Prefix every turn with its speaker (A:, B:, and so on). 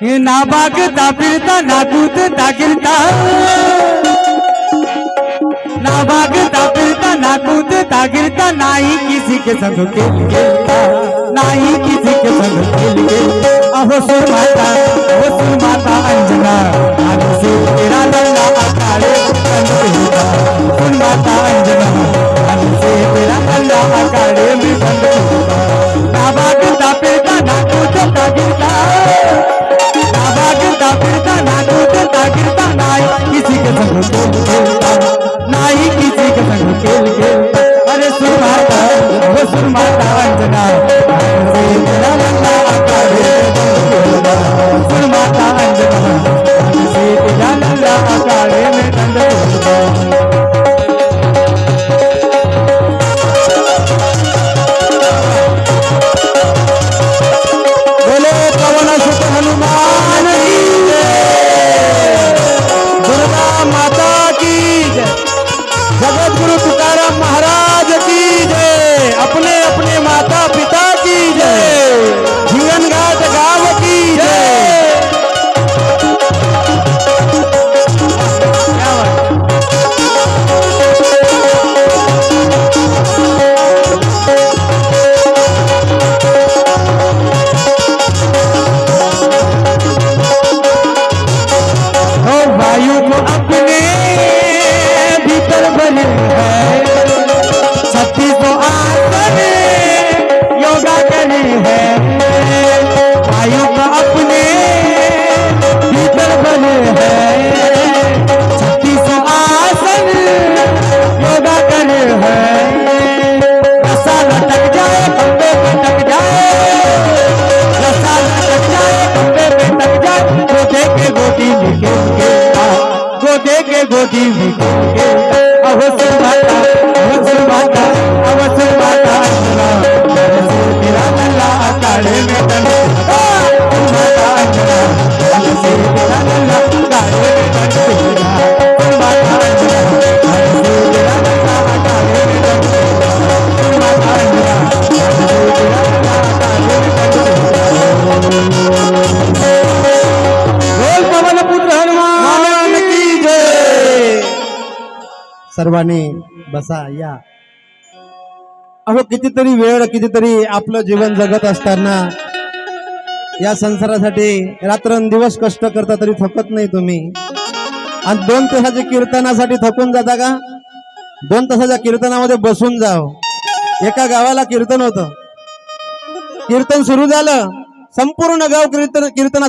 A: हे ना बागता फिरता ना कूदता गिरता, ना भागता फिरता ना कूदता गिरता, नाही किसी के संग खेल खेलता, नाही किसी के संग खेल खेलता। अहो सुरमाता अंजना, आने से तेरा लल्ला अकाले बंद होता। सुरमाता अंजना, आने से तेरा लल्ला अकाले में बंद होता। ना भागता फिरता ना कूदता गिरता, ना भागता फिरता ना कूदता गिरता, नाही किसी के संग खेल खेलता, नाही किसी के संग खेल खेलता। अरे सुरमाता अंजना, से तेरा लल्ला अकाले में सुरमाता अंजना, से तेरा लल्ला अकाले में दंड होता। बोले पवन सुत हनुमान की जय, दुर्गा माता की जय, जगत गुरु तुकाराम महाराज की जय, अपने अपने माता पिता की जय, जीवन घाट गाँव की जय। वायु को अपने भीतर बने है, शक्ति को आसन योगा करे है। वायु को अपने भीतर बने है, शक्ति को आसन योगा करे है। रसा लटक जाए खंबे पे टक जाए, रसा लटक जाए खंबे पे टक जाए, गोदे के गोदी में खेलता, गोदे के गोदी में खेलता। अहो सुरमाता अंजना, से तेरा लल्ला अकाले में दंड होता। सुरमाता अंजना, से तेरा लल्ला अकाले में दंड होता। सुरमाता अंजना, से तेरा लल्ला अकाले में दंड होता। सुरमाता अंजना, से तेरा लल्ला अकाले में दंड होता। बोल पवन पुत्र हनुमान की जय।
B: सर्वांनी बसा या। अहो कितीतरी वेळ कितीतरी आपलं जीवन जगत असताना या संसारासाठी रात्रंदिवस कष्ट करता तरी थकत नाही तुम्ही, आणि 2 तासाच्या कीर्तनासाठी थकून जाता का? 2 तासाच्या कीर्तनामध्ये बसून जाव। एका गावाला कीर्तन होतं, कीर्तन सुरू झालं, संपूर्ण गाव कीर्तन